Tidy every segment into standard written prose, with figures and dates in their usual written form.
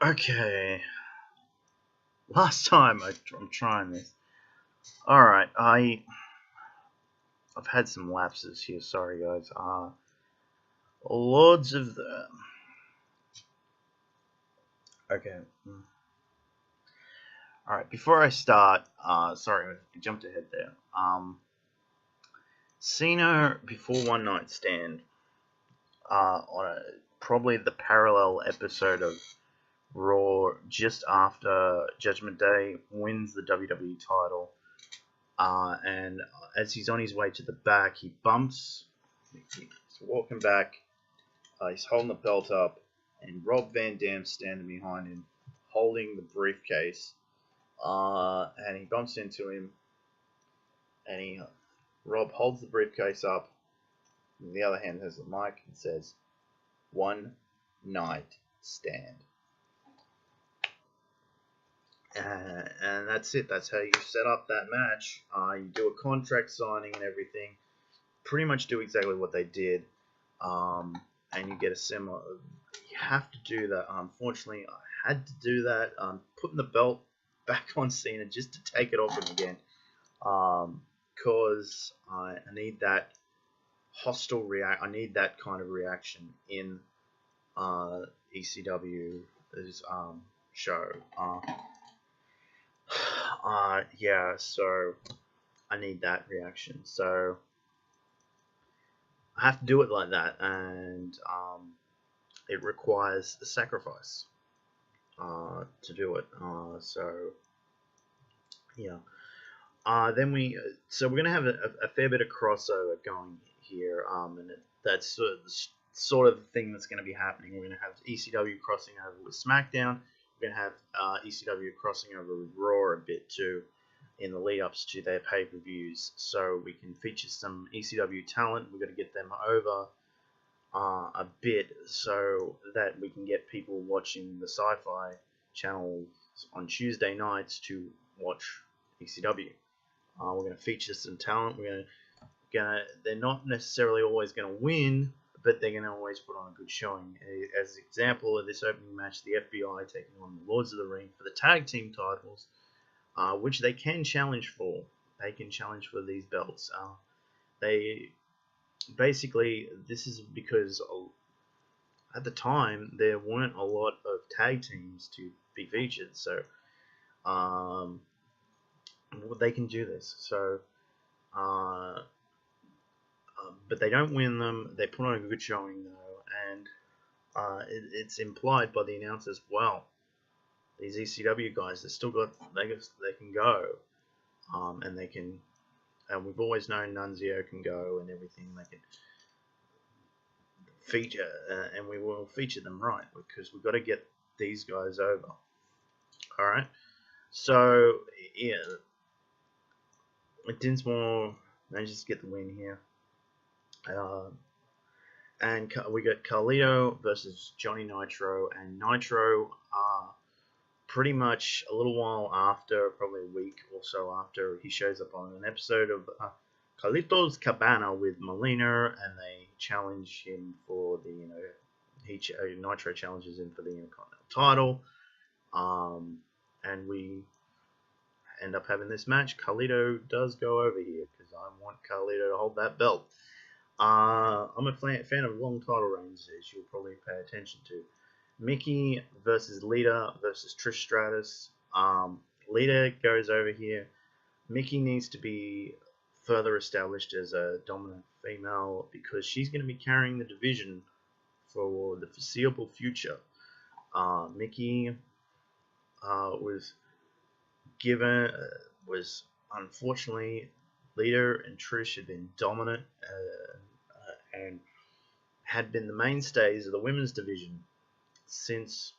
Okay. Last time I'm trying this. Alright, I've had some lapses here, sorry guys. Lords of the... Okay. Alright, before I start, sorry, I jumped ahead there. Cena before One Night Stand, on probably the parallel episode of Raw just after Judgment Day, wins the WWE title. And as he's on his way to the back, he bumps. He's walking back. He's holding the belt up, and Rob Van Dam's standing behind him, holding the briefcase. And he bumps into him, and Rob holds the briefcase up. In the other hand has the mic and says, "One night stand." And that's it. That's how you set up that match. You do a contract signing and everything. Pretty much do exactly what they did. And you get a similar... You have to do that. Unfortunately, I had to do that. Putting the belt back on Cena just to take it off him again. Because I need that hostile I need that kind of reaction in ECW's show. Yeah, so I need that reaction. So I have to do it like that, and it requires a sacrifice to do it. So yeah. Then so we're gonna have a fair bit of crossover going here, and that's sort of the thing that's going to be happening. We're going to have ECW crossing over with SmackDown. We're going to have ECW crossing over with Raw a bit too in the lead-ups to their pay-per-views, so we can feature some ECW talent. We've got to get them over a bit so that we can get people watching the Sci-Fi channels on Tuesday nights to watch ECW. We're going to feature some talent. They're not necessarily always going to win, but they're going to always put on a good showing. As an example of this opening match, the FBI taking on the Lords of the Ring for the tag team titles, which they can challenge for. They can challenge for these belts. They basically, this is because at the time there weren't a lot of tag teams to be featured, so they can do this. So, but they don't win them. They put on a good showing though, and it's implied by the announcers. Well, these ECW guys, they can go, and they can. And we've always known Nunzio can go and everything. They can feature, and we will feature them right because we've got to get these guys over. All right. So yeah, Dismore manages to get the win here. And we got Carlito versus Johnny Nitro, and Nitro pretty much a little while after, probably a week or so after, he shows up on an episode of Carlito's Cabana with Melina, and they challenge him for the, Nitro challenges him for the Intercontinental Title, and we end up having this match. Carlito does go over here because I want Carlito to hold that belt. I'm a fan of long title reigns, as you'll probably pay attention to. Mickie versus Lita versus Trish Stratus. Lita goes over here. Mickie needs to be further established as a dominant female because she's going to be carrying the division for the foreseeable future. Mickie was unfortunately, Lita and Trish had been dominant and had been the mainstays of the women's division since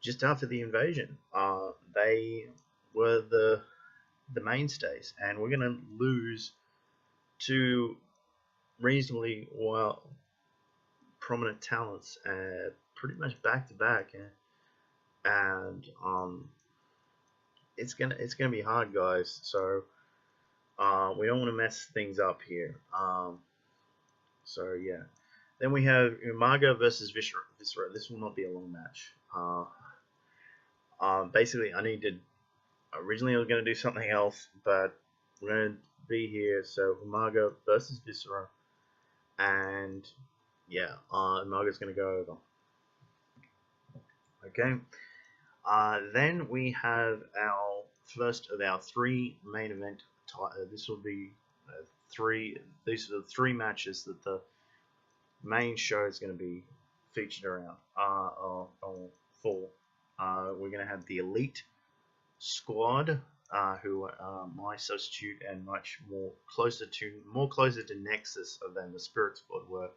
just after the invasion. They were the mainstays, and we're going to lose two reasonably prominent talents pretty much back to back, and it's gonna be hard, guys. So we don't want to mess things up here. So yeah, Then we have Umaga versus Viscera. This will not be a long match. Basically, originally I was going to do something else, but we're going to be here. So Umaga versus Viscera, and yeah, Umaga's going to go over. Okay. Then we have our first of our 3 main event. This will be 3. These are the 3 matches that the main show is going to be featured around. We're going to have the Elite Squad, who are my substitute and much more closer to Nexus than the Spirit Squad were.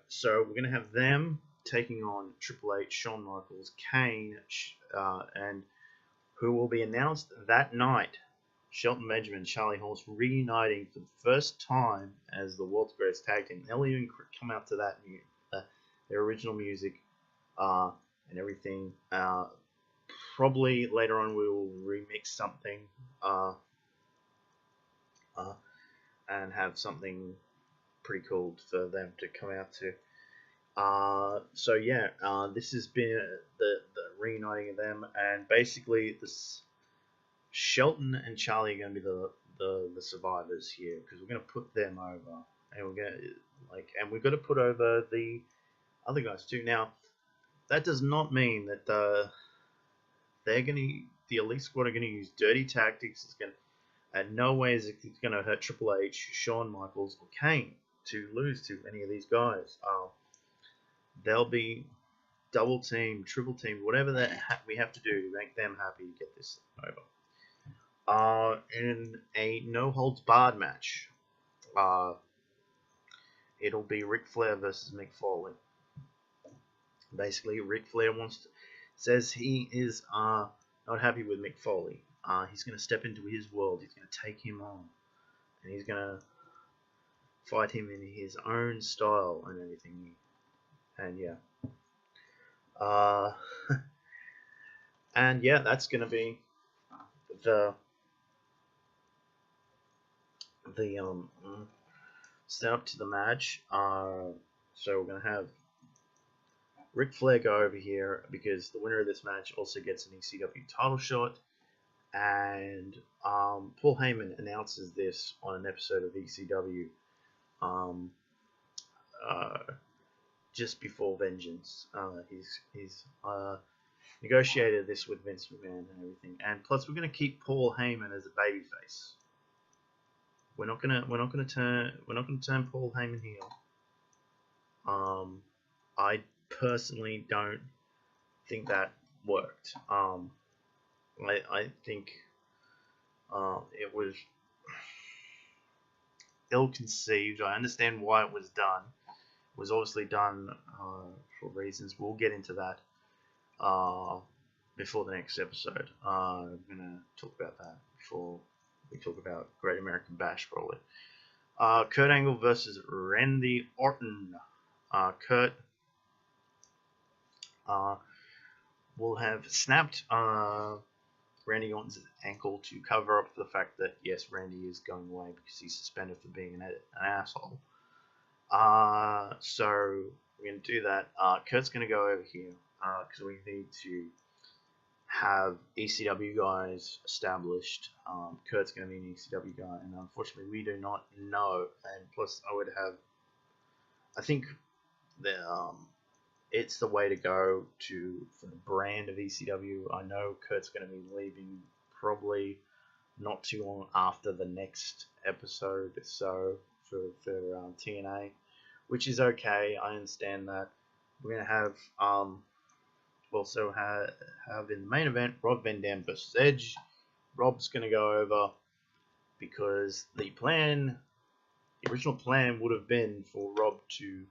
So we're going to have them taking on Triple H, Shawn Michaels, Kane, and who will be announced that night. Shelton Benjamin and Charlie Horse reuniting for the first time as the world's greatest tag team. They'll even come out to that their original music and everything. Probably later on we will remix something and have something pretty cool for them to come out to. So yeah, this has been the reuniting of them, and basically this Shelton and Charlie are going to be the survivors here, because we're going to put them over, and we've got to put over the other guys too. Now, that does not mean that the Elite Squad are going to use dirty tactics. It's going to, in no way is it going to hurt Triple H, Shawn Michaels, or Kane to lose to any of these guys. They'll be double team, triple team, whatever we have to do to make them happy to get this over. In a no holds barred match, it'll be Ric Flair versus Mick Foley. Basically, Ric Flair says he is not happy with Mick Foley. He's going to step into his world. He's going to take him on, and he's going to fight him in his own style and everything. And yeah, and yeah, that's going to be the setup to the match. So we're going to have Ric Flair go over here, because the winner of this match also gets an ECW title shot. And Paul Heyman announces this on an episode of ECW just before Vengeance. He's negotiated this with Vince McMahon and everything. And plus, we're going to keep Paul Heyman as a babyface. We're not gonna turn Paul Heyman heel. I personally don't think that worked. I think it was ill-conceived. I understand why it was done. It was obviously done for reasons. We'll get into that before the next episode. I'm gonna talk about that before we talk about Great American Bash, probably. Kurt Angle versus Randy Orton. Kurt will have snapped Randy Orton's ankle to cover up for the fact that, yes, Randy is going away because he's suspended for being an asshole. So we're going to do that. Kurt's going to go over here because we need to have ECW guys established. Kurt's going to be an ECW guy, and unfortunately we do not know. And plus, I think that it's the way to go for the brand of ECW. I know Kurt's going to be leaving probably not too long after the next episode, so for TNA, which is okay. I understand that. We're going to have also have in the main event Rob Van Dam versus Edge. Rob's going to go over because the original plan would have been for Rob to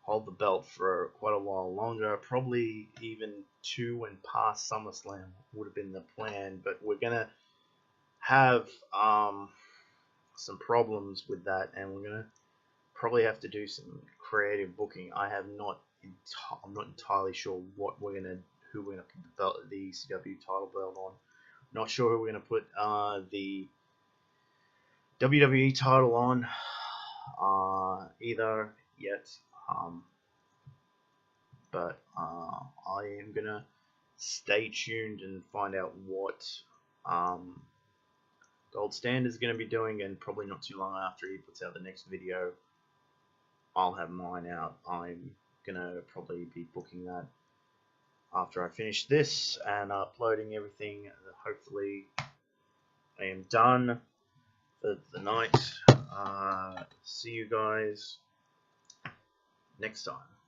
hold the belt for quite a while longer, probably even to and past SummerSlam would have been the plan, but we're going to have some problems with that, and we're going to probably have to do some creative booking. I'm not entirely sure who we're going to put the ECW title belt on. Not sure who we're going to put the WWE title on. Either yet. But I am gonna stay tuned and find out what Gold Standard is going to be doing, and probably not too long after he puts out the next video, I'll have mine out. I'm gonna probably be booking that after I finish this and uploading everything. Hopefully I am done for the night. See you guys next time.